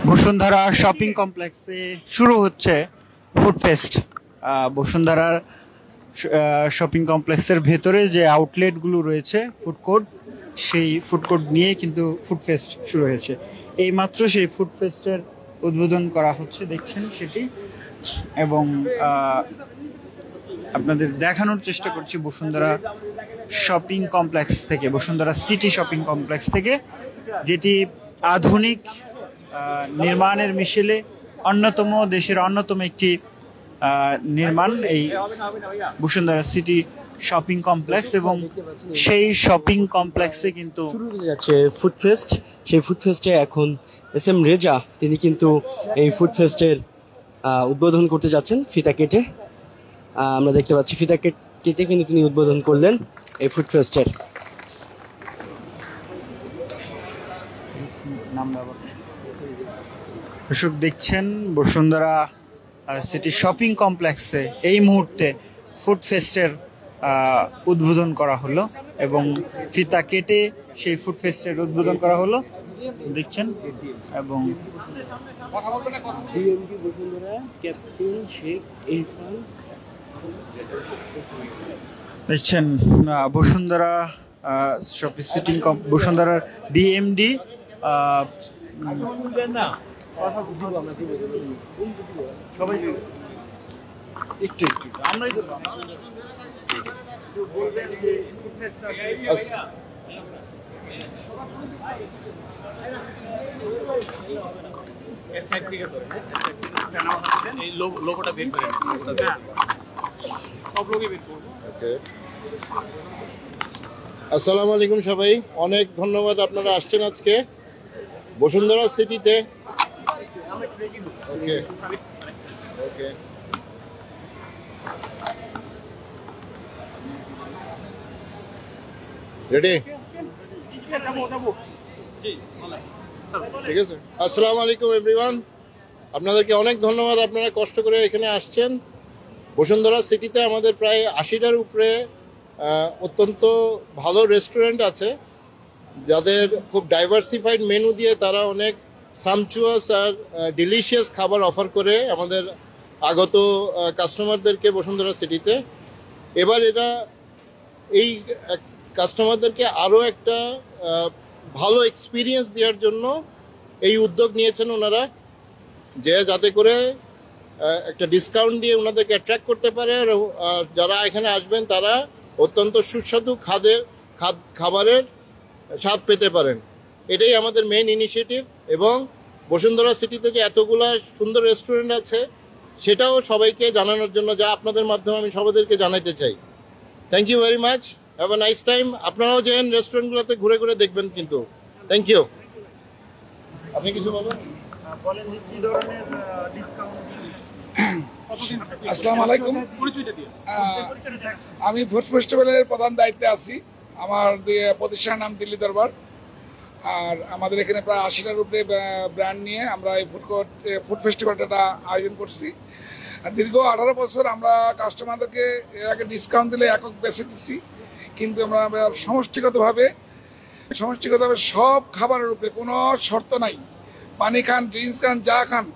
Bashundhara shopping কমপ্লেক্সে শুরু হচ্ছে ফুড ফেস্ট। বসুন্ধরার শপিং কমপ্লেক্সের ভেতরে যে আউটলেটগুলো রয়েছে ফুড কোর্ট, সেই ফুড কোর্ট নিয়ে কিন্তু ফুড ফেস্ট শুরু হয়েছে। এইমাত্র সেই ফুড ফেস্টের উদ্বোধন করা হচ্ছে, দেখছেন সেটি। এবং আপনাদের দেখানোর চেষ্টা করছি বসুন্ধরা শপিং কমপ্লেক্স থেকে, বসুন্ধরা সিটি শপিং কমপ্লেক্স থেকে, যেটি আধুনিক নির্মাণের মিশেলে অন্যতম, দেশের অন্যতম একটি নির্মাণ এই বসুন্ধরা সিটি শপিং কমপ্লেক্স। এবং সেই শপিং কমপ্লেক্সে কিন্তু শুরু হয়ে যাচ্ছে ফুড ফেস্ট। সেই ফুড ফেস্টে এখন SM রেজা তিনি কিন্তু এই ফুড ফেস্টের উদ্বোধন করতে যাচ্ছেন ফিতা কেটে। আমরা দেখতে পাচ্ছি ফিতা কেটে কিন্তু তিনি উদ্বোধন করলেন এই ফুড ফেস্টের। দর্শক দেখছেন বসুন্ধরা সিটি শপিং কমপ্লেক্সে এই মুহূর্তে ফুড ফেস্টের উদ্বোধন করা হলো এবং ফিতা কেটে সেই ফুড ফেস্টের উদ্বোধন করা হলো, দেখছেন। এবং দেখছেন বসুন্ধরা শপিং সিটি বসুন্ধরার DMD সবাই একটু আমরাই তো আসসালামু আলাইকুম সবাই, অনেক ধন্যবাদ আপনারা আসছেন আজকে বসুন্ধরা সিটিতে। ওকে ওকে রেডি, ঠিক আছে। আসসালামু আলাইকুম এভরিওয়ান, আপনাদেরকে অনেক ধন্যবাদ, আপনারা কষ্ট করে এখানে আসছেন। বসুন্ধরা সিটিতে আমাদের প্রায় 80টার উপরে অত্যন্ত ভালো রেস্টুরেন্ট আছে, যাদের খুব ডাইভার্সিফাইড মেনু দিয়ে তারা অনেক সামচুয়াস আর ডিলিশিয়াস খাবার অফার করে আমাদের আগত কাস্টমারদেরকে বসুন্ধরা সিটিতে। এবার এরা এই কাস্টমারদেরকে আরও একটা ভালো এক্সপিরিয়েন্স দেওয়ার জন্য এই উদ্যোগ নিয়েছেন ওনারা, যে যাতে করে একটা ডিসকাউন্ট দিয়ে ওনাদেরকে অ্যাট্রাক্ট করতে পারে, আর যারা এখানে আসবেন তারা অত্যন্ত সুস্বাদু খাবারের স্বাদ পেতে পারেন। এটাই আমাদের মেইন ইনিশিয়েটিভ। এবং বসুন্ধরা সিটিতে যে এতগুলা সুন্দর রেস্টুরেন্ট আছে সেটাও সবাইকে জানানোর জন্য, যা আপনাদের মাধ্যমে আমি সবাইদেরকে জানাতে চাই। Thank you very much, have a nice time. আপনারাও যেন রেস্টুরেন্টগুলোতে ঘুরে ঘুরে দেখবেন কিন্তু। Thank you. আপনি কিছু বলবেন? আসসালামু আলাইকুম, আমি ফুড ফেস্টিভ্যালের প্রধান দায়িত্বে আছি। আমার প্রতিষ্ঠানের নাম দিল্লি দরবার। আর আমাদের এখানে প্রায় 80টার উপরে ব্র্যান্ড নিয়ে আমরা এই ফুড ফেস্টিভ্যালটা আয়োজন করছি। দীর্ঘ 18 বছর আমরা কাস্টমারদেরকে এর আগে ডিসকাউন্ট দিলে একক বেছে দিচ্ছি, কিন্তু আমরা সমষ্টিগতভাবে সব খাবারের উপরে কোনো শর্ত নাই। পানি খান, ড্রিঙ্কস খান, যা খান,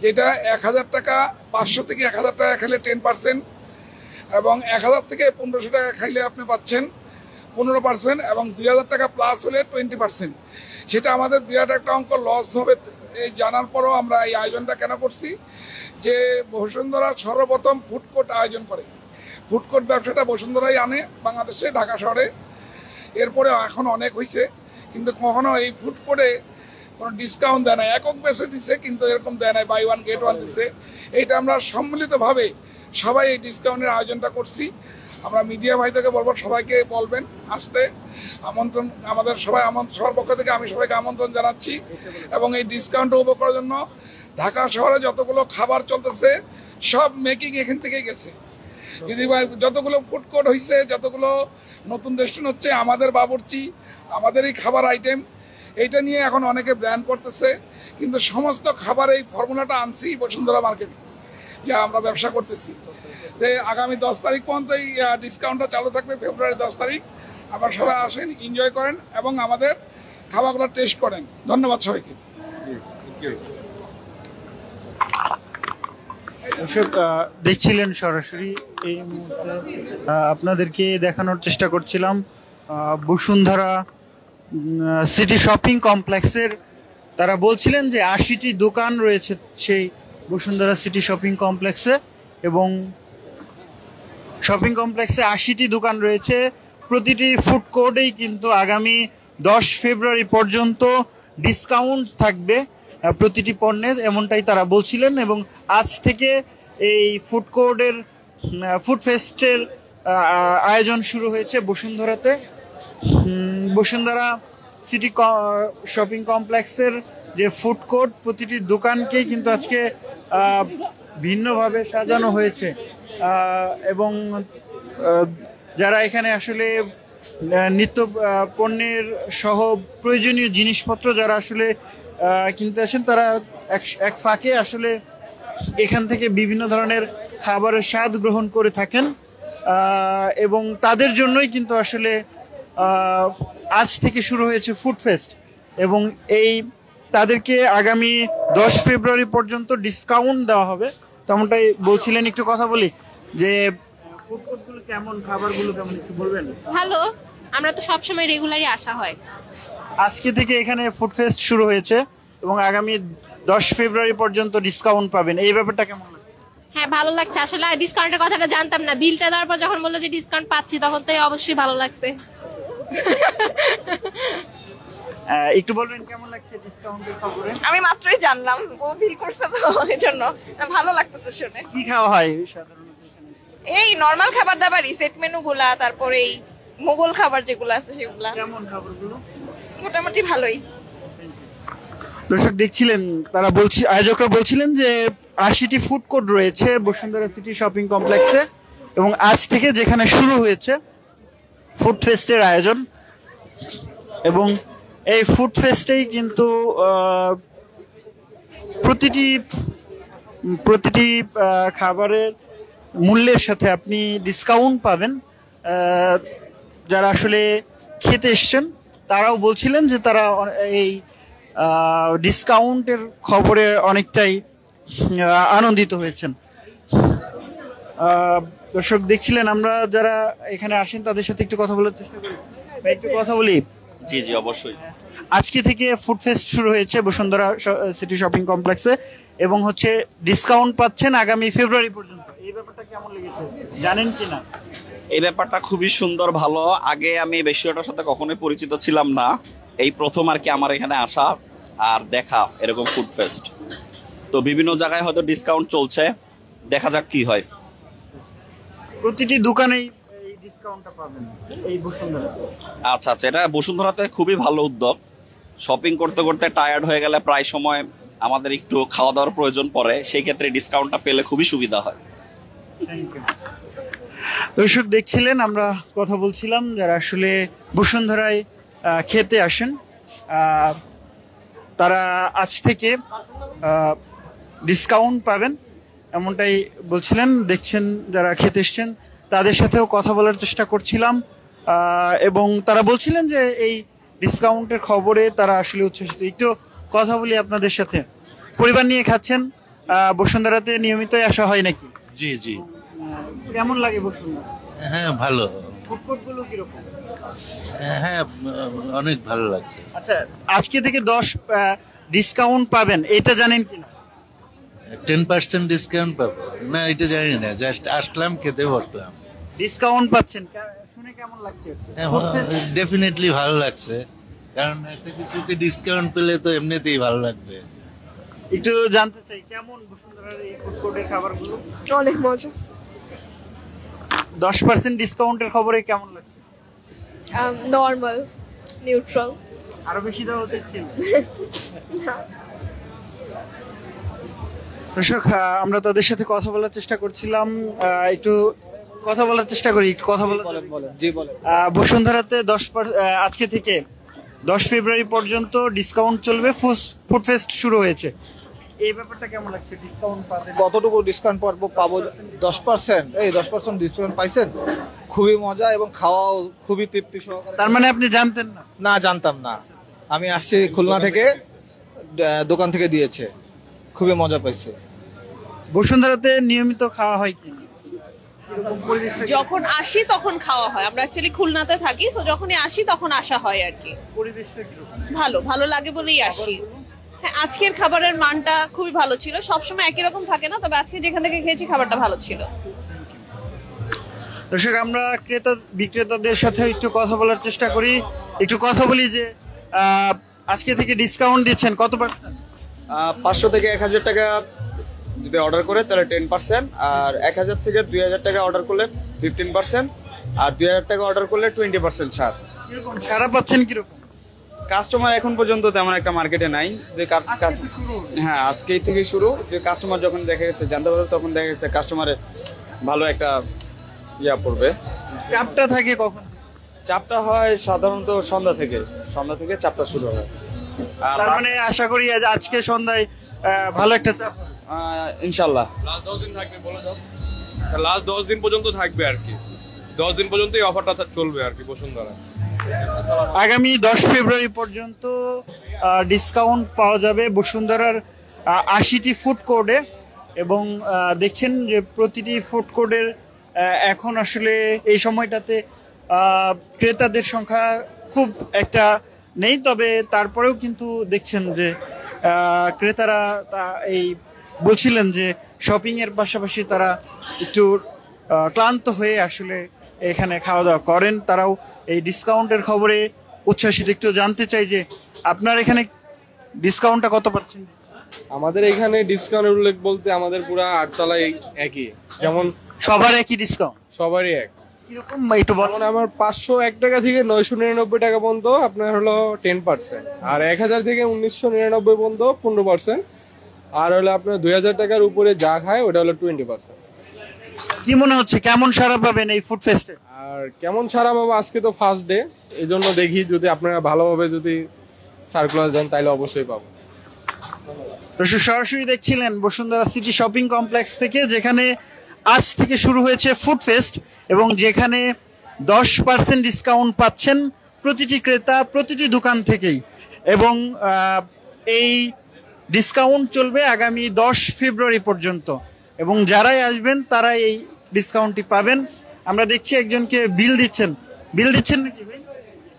যেটা 1000 টাকা, 500 থেকে 1000 টাকা খেলে 10%, এবং 1000 থেকে 1500 টাকা খাইলে আপনি পাচ্ছেন 15%, এবং 2000 টাকা প্লাস হলে 20%। সেটা আমাদের বিরাট একটা অঙ্ক লস হবে। এই জানার পরও আমরা এই আয়োজনটা কেন করছি, যে বসুন্ধরা সর্বপ্রথম ফুড কোর্ট আয়োজন করে। ফুড কোর্ট ব্যবসাটা বসুন্ধরাই আনে বাংলাদেশে, ঢাকা শহরে। এরপরে এখন অনেক হয়েছে, কিন্তু কখনো এই ফুড কোর্টে কোনো ডিসকাউন্ট দেয় না, একক বেছে দিচ্ছে, কিন্তু এরকম দেয় নাই, বাই ওয়ান গেট ওয়ান দিচ্ছে। এইটা আমরা সম্মিলিতভাবে সবাই এই ডিসকাউন্টের আয়োজনটা করছি। আমরা মিডিয়া ভাইদেরকে বলবো, সবাইকে বলবেন আসতে, আমন্ত্রণ আমাদের সবার পক্ষ থেকে আমি সবাইকে আমন্ত্রণ জানাচ্ছি। এবং এই ডিসকাউন্ট উপভোগ করার জন্য ঢাকা শহরে যতগুলো খাবার চলতেছে সব মেকিং এখান থেকে গেছে। যদি যতগুলো ফুড কোর্ট হয়েছে, যতগুলো নতুন রেস্টুরেন্ট হচ্ছে, আমাদের বাবুর্চি, আমাদের এই খাবার আইটেম, এইটা নিয়ে এখন অনেকে ব্র্যান্ড করতেছে। কিন্তু সমস্ত খাবার এই ফর্মুলাটা আনছি বসুন্ধরা মার্কেটে, যে আমরা ব্যবসা করতেছি। আগামী 10 তারিখ পর্যন্ত এই ডিসকাউন্টটা চালু থাকবে, ফেব্রুয়ারি 10 তারিখ। আপনারা সবাই আসেন, এনজয় করেন এবং আমাদের খাবারগুলো টেস্ট করেন। ধন্যবাদ সবাইকে। ইউ। দর্শক দেখছিলেন সরাসরি এই মুহূর্তে আপনাদেরকে দেখানোর চেষ্টা করছিলাম বসুন্ধরা সিটি শপিং কমপ্লেক্সের। তারা বলছিলেন যে 80টি দোকান রয়েছে সেই বসুন্ধরা সিটি শপিং কমপ্লেক্সে, এবং শপিং কমপ্লেক্সে 80টি দোকান রয়েছে। প্রতিটি ফুড কোর্টেই কিন্তু আগামী 10 ফেব্রুয়ারি পর্যন্ত ডিসকাউন্ট থাকবে প্রতিটি পণ্যের, এমনটাই তারা বলছিলেন। এবং আজ থেকে এই ফুড কোর্টের ফুড ফেস্টের আয়োজন শুরু হয়েছে বসুন্ধরাতে। বসুন্ধরা সিটি শপিং কমপ্লেক্সের যে ফুড কোর্ট, প্রতিটি দোকানকেই কিন্তু আজকে ভিন্নভাবে সাজানো হয়েছে, এবং যারা এখানে আসলে নিত্য পণ্যের সহ প্রয়োজনীয় জিনিসপত্র যারা আসলে কিনতে আসেন, তারা এক ফাঁকে আসলে এখান থেকে বিভিন্ন ধরনের খাবারের স্বাদ গ্রহণ করে থাকেন, এবং তাদের জন্যই কিন্তু আসলে আজ থেকে শুরু হয়েছে ফুড ফেস্ট। এবং এই তাদেরকে আগামী 10 ফেব্রুয়ারি পর্যন্ত ডিসকাউন্ট দেওয়া হবে, তেমনটাই বলছিলেন। একটু কথা বলি যে ফুড কোর্টগুলো কেমন, খাবারগুলো কেমন, একটু বলবেন? ভালো, আমরা তো সবসময় রেগুলারই আসা হয়। আজকে থেকে এখানে ফুড ফেস্ট শুরু হয়েছে এবং আগামী 10 ফেব্রুয়ারি পর্যন্ত ডিসকাউন্ট পাবেন, এই ব্যাপারটা কেমন লাগে? হ্যাঁ, ভালো লাগছে। আসলে ডিসকাউন্টের কথাটা জানতাম না, বিলটা দেওয়ার পর যখন বললো যে ডিসকাউন্ট পাচ্ছি, তখন তো অবশ্যই ভালো লাগছে। একটু বলবেন কেমন লাগছে ডিসকাউন্টের খবরে? আমি মাত্রই জানলাম, ও বিল করছে তো এই জন্য ভালো লাগতেছে শুনে। কি খাওয়া হয় সাধারণত এখানে? এই নরমাল খাবার দাবারই, সেট মেনু গুলা, তারপরে এই মোগল খাবার যেগুলো আছে সেগুলা কেমন খাবারগুলো? মোটামুটি ভালোই। দর্শক দেখছিলেন, তারা আয়োজকরা বলছিলেন যে 80টি ফুড কোর্ট রয়েছে বসুন্ধরা সিটি শপিং কমপ্লেক্সে, এবং আজ থেকে যেখানে শুরু হয়েছে ফুড ফেস্টের আয়োজন। এবং এই ফুড ফেস্টেই কিন্তু প্রতিটি খাবারের মূল্যের সাথে আপনি ডিসকাউন্ট পাবেন। যারা আসলে খেতে এসছেন তারাও বলছিলেন যে তারা এই ডিসকাউন্টের খবরে অনেকটাই আনন্দিত হয়েছেন। দর্শক দেখছিলেন, আমরা যারা এখানে আসেন তাদের সাথে একটু কথা বলার চেষ্টা করি। ভাই, একটু কথা বলি। জি জি, অবশ্যই। আজকে থেকে ফুড ফেস্ট শুরু হয়েছে বসুন্ধরা সিটি শপিং কমপ্লেক্সে, এবং হচ্ছে ডিসকাউন্ট পাচ্ছেন আগামী ফেব্রুয়ারি পর্যন্ত। এই ব্যাপারটা কেমন লেগেছে, জানেন কিনা? এই ব্যাপারটা খুবই সুন্দর, ভালো। আগে আমি এই বিষয়টার সাথে কখনোই পরিচিত ছিলাম না, এই প্রথম আর কি আমার এখানে আসা আর দেখা এরকম ফুড ফেস্ট। তো বিভিন্ন জায়গায় হয়তো ডিসকাউন্ট চলছে, দেখা যাক কি হয়। প্রতিটি দোকানেই এই ডিসকাউন্টটা পাবেন এই বসুন্ধরা। আচ্ছা আচ্ছা, এটা বসুন্ধরাতে খুবই ভালো উদ্যোগ। শপিং করতে করতে টায়ার্ড হয়ে গেলে প্রায় সময় আমাদের একটু খাওয়া দাওয়ার প্রয়োজন পড়ে, সেই ক্ষেত্রে ডিসকাউন্টটা পেলে খুবই সুবিধা হয়। দর্শক দেখছিলেন, আমরা কথা বলছিলাম যারা আসলে বসুন্ধরায় খেতে আসেন, তারা আজ থেকে ডিসকাউন্ট পাবেন এমনটাই বলছিলেন। দেখছেন যারা খেতে এসছেন তাদের সাথেও কথা বলার চেষ্টা করছিলাম, এবং তারা বলছিলেন যে এই ডিসকাউন্টের খবরে তারা আসলে উচ্ছ্বসিত। একটু কথা বলি আপনাদের সাথে। পরিবার নিয়ে খাচ্ছেন, বসুন্ধরাতে নিয়মিতই আসা হয় নাকি? জি জি। কেমন লাগে বসুন্ধরা? হ্যাঁ, ভালো। ফুড কোর্টগুলো কিরকম? হ্যাঁ, অনেক ভালো লাগছে। আচ্ছা, আজকে থেকে 10 ডিসকাউন্ট পাবেন, এটা জানেন কিনা? 10% ডিসকাউন্ট পাবো না, এটা জানি না, জাস্ট আসলাম, খেতে বসলাম। ডিসকাউন্ট পাচ্ছেন, শুনে কেমন লাগছে? ডেফিনেটলি ভালো লাগছে, কারণ একটা কিছুতে ডিসকাউন্ট পেলে তো এমনিতেই ভালো লাগবে। একটু জানতে চাই কেমন বসুন্ধরার এই ফুড কোর্টের খাবারগুলো? অনেক মজা। 10% ডিসকাউন্টের খবরে কেমন লাগছে? Normal, neutral. আরো বেশি দেওয়া উচিত ছিল। দর্শক, আমরা তাদের সাথে কথা বলার চেষ্টা করছিলাম, একটু কথা বলার চেষ্টা করি। কথা বলেন। জি বলেন। বসুন্ধরাতে আজকে থেকে 10 ফেব্রুয়ারি পর্যন্ত ডিসকাউন্ট চলবে, ফুড ফেস্ট শুরু হয়েছে। এই ব্যাপারটা কেমন লাগছে? ডিসকাউন্ট পাবেন? কতটুকু ডিসকাউন্ট পাবো? 10%। এই 10% ডিসকাউন্ট পাইছেন, খুবই মজা এবং খাওয়াও খুবই তৃপ্তি সহকারে। তার মানে আপনি জানতেন না? না, জানতাম না। আমি আসছি খুলনা থেকে, দোকান থেকে দিয়েছে, খুবই মজা পাইছে। বসুন্ধরাতে নিয়মিত খাওয়া হয় কি? যখন আসি তখন খাওয়া হয়, আমরা অ্যাকচুয়ালি খুলনাতে থাকি, সো যখনই আসি তখন আসা হয় আর কি। পরিবেশটা কিরকম? ভালো ভালো লাগে বলেই আসি। হ্যাঁ, আজকের খাবারের মানটা খুবই ভালো ছিল, সবসময় একই রকম থাকে না, তবে আজকে যেখান থেকে খেয়েছি খাবারটা ভালো ছিল। দর্শক, আমরা ক্রেতা বিক্রেতাদের সাথে একটু কথা বলার চেষ্টা করি। একটু কথা বলি যে আজকে থেকে ডিসকাউন্ট দিচ্ছেন কত পার্সেন্ট? 500 থেকে 1000 টাকা যদি অর্ডার করে তাহলে 10%, আর 1000 থেকে 2000 টাকা অর্ডার করলে 15%, আর 2000 টাকা অর্ডার করলে 20% ছাড়। কিরকম সারা পাচ্ছেন? কিরকম কাস্টমার এখন পর্যন্ত তেমন একটা মার্কেটে নাই যে হ্যাঁ, আজকেই থেকে শুরু। যে কাস্টমার যখন দেখা গেছে জানতে পারবে, তখন দেখা গেছে কাস্টমারের ভালো একটা ইয়া পড়বে। চাপটা থাকে কখন? চাপটা হয় সাধারণত সন্ধ্যা থেকে চাপটা শুরু হয়। আর তার মানে আশা করি আজকে সন্ধ্যায় ভালো একটা চাপ ইনশাল্লাহ। লাস্ট 10 দিন পর্যন্ত থাকবে আর কি, 10 দিন পর্যন্ত এই অফারটা চলবে আর কি বসুন্ধরা। আগামী 10 ফেব্রুয়ারি পর্যন্ত ডিসকাউন্ট পাওয়া যাবে বসুন্ধরার 80টি ফুড কোর্টে, এবং দেখছেন যে প্রতিটি ফুড কোর্টের এখন আসলে এই সময়টাতে ক্রেতাদের সংখ্যা খুব একটা নেই, তবে তারপরেও কিন্তু দেখছেন যে ক্রেতারা এই বলছিলেন যে শপিং এর পাশাপাশি তারা একটু ক্লান্ত হয়ে আসলে এখানে খাওয়া দাওয়া করেন। তারাও এই ডিসকাউন্টের খবরে উচ্ছ্বাসিত। একটু জানতে চাই যে আপনার এখানে ডিসকাউন্টটা কত পাচ্ছেন? আমাদের এখানে ডিসকাউন্টের উল্লেখ বলতে আমাদের পুরো 8 তলায় একই, যেমন সবার একই ডিসকাউন্ট? সবারই এক। কিরকম একটু বলুন। আমার 501 টাকা থেকে 999 টাকা পর্যন্ত আপনার হলো 10%, আর 1000 থেকে 1999 পর্যন্ত 15%, আর হলো আপনার 2000 টাকার উপরে যা খায় ওটা হলো 20%। কি মনে হচ্ছে কেমন সারা পাবেন এই ফুড ফেস্টে? আর কেমন সারা পাবো, আজকে তো ফার্স্ট ডে, এই জন্য দেখি যদি আপনারা ভালোভাবে যদি সার্কুলার দেন তাহলে অবশ্যই পাবো। সরাসরি দেখছিলেন বসুন্ধরা সিটি শপিং কমপ্লেক্স থেকে, যেখানে আজ থেকে শুরু হয়েছে ফুড ফেস্ট, এবং যেখানে 10% ডিসকাউন্ট পাচ্ছেন প্রতিটি ক্রেতা প্রতিটি দোকান থেকেই, এবং এই ডিসকাউন্ট চলবে আগামী 10 ফেব্রুয়ারি পর্যন্ত, এবং যারাই আসবেন তারা এই ডিসকাউন্টটি পাবেন। আমরা দেখছি একজনকে বিল দিচ্ছেন নাকি ভাই?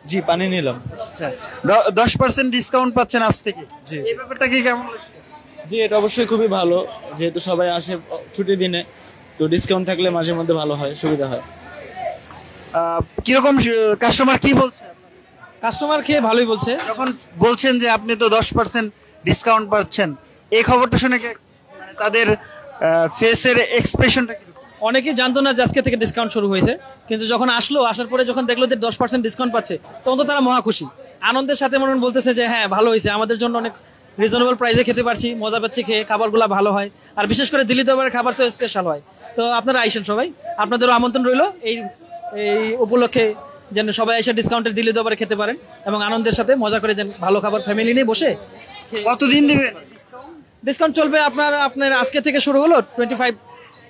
জি, পানি নিলাম। আচ্ছা, 10% ডিসকাউন্ট পাচ্ছেন আজ থেকে। জি, এই ব্যাপারটা কি কেমন লাগছে? জি, এটা অবশ্যই খুবই ভালো, যেহেতু সবাই আসে ছুটির দিনে, তো ডিসকাউন্ট থাকলে মাঝে মধ্যে ভালো হয়, সুবিধা হয়। কিরকম কাস্টমার কি বলছে? কাস্টমার খেয়ে ভালোই বলছে। যখন বলছেন যে আপনি তো 10% ডিসকাউন্ট পাচ্ছেন, এই খবরটা শুনে মানে তাদের ফেসের এক্সপ্রেশনটা কি? অনেকেই জানতো না যে আজকে থেকে ডিসকাউন্ট শুরু হয়েছে, কিন্তু যখন আসার পরে যখন দেখলো যে 10% ডিসকাউন্ট পাচ্ছে, তখন তো তারা মহা খুশি, আনন্দের সাথে মনে বলতেছে যে হ্যাঁ ভালো হয়েছে, আমাদের জন্য অনেক রিজনেবল প্রাইসে খেতে পারছি, মজা পাচ্ছি খেয়ে, খাবারগুলো ভালো হয়, আর বিশেষ করে দিল্লি দরবারের খাবার তো স্পেশাল হয়। তো আপনারা আইসেন সবাই, আপনাদেরও আমন্ত্রণ রইল এই উপলক্ষে, যেন সবাই এসে ডিসকাউন্টের দিল্লি দরবারে খেতে পারেন এবং আনন্দের সাথে মজা করে যেন ভালো খাবার ফ্যামিলি নিয়ে বসে। কতদিন দিবেন ডিসকাউন্ট? চলবে আপনার আজকে থেকে শুরু হলো 25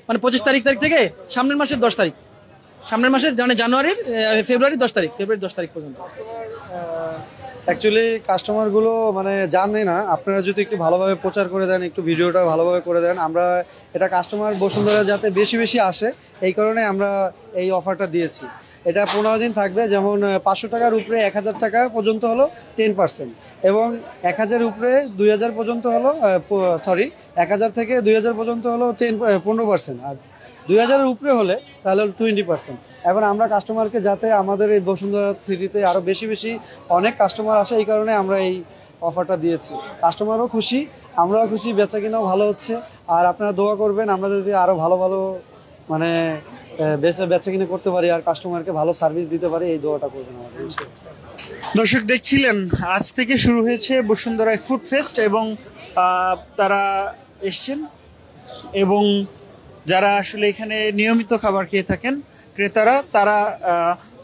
মানে 25 তারিখ থেকে সামনের মাসের 10 তারিখ, সামনের মাসের মানে ফেব্রুয়ারি 10 তারিখ পর্যন্ত। অ্যাকচুয়ালি কাস্টমারগুলো মানে জানে না, আপনারা যদি একটু ভালোভাবে প্রচার করে দেন, একটু ভিডিওটা ভালোভাবে করে দেন, আমরা এটা কাস্টমার বসুন্ধরা যাতে বেশি আসে, এই কারণে আমরা এই অফারটা দিয়েছি। এটা 15 দিন থাকবে, যেমন 500 টাকার উপরে 1000 টাকা পর্যন্ত হলো 10%, এবং 1000 উপরে 2000 পর্যন্ত হলো 1000 থেকে 2000 পর্যন্ত হলো 15%, আর 2000-এর উপরে হলে তাহলে 20%। এখন আমরা কাস্টমারকে যাতে আমাদের এই বসুন্ধরা সিটিতে আরও বেশি অনেক কাস্টমার আসে, এই কারণে আমরা এই অফারটা দিয়েছি। কাস্টমারও খুশি, আমরাও খুশি, বেচা কিনাও ভালো হচ্ছে। আর আপনারা দোয়া করবেন আমরা যদি আরও ভালো মানে বেচা কিনে করতে পারি আর কাস্টমারকে ভালো সার্ভিস দিতে পারি, এই দোয়াটা করবেন আমাদের। দর্শক, দেখছিলেন আজ থেকে শুরু হয়েছে বসুন্ধরায় ফুড ফেস্ট, এবং তারা এসছেন, এবং যারা আসলে এখানে নিয়মিত খাবার খেয়ে থাকেন ক্রেতারা, তারা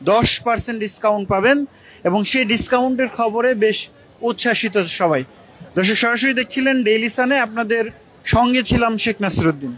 10% ডিসকাউন্ট পাবেন, এবং সেই ডিসকাউন্টের খবরে বেশ উচ্ছ্বাসিত সবাই। দর্শক, সরাসরি দেখছিলেন ডেইলি সানে, আপনাদের সঙ্গে ছিলাম শেখ নাসিরউদ্দিন।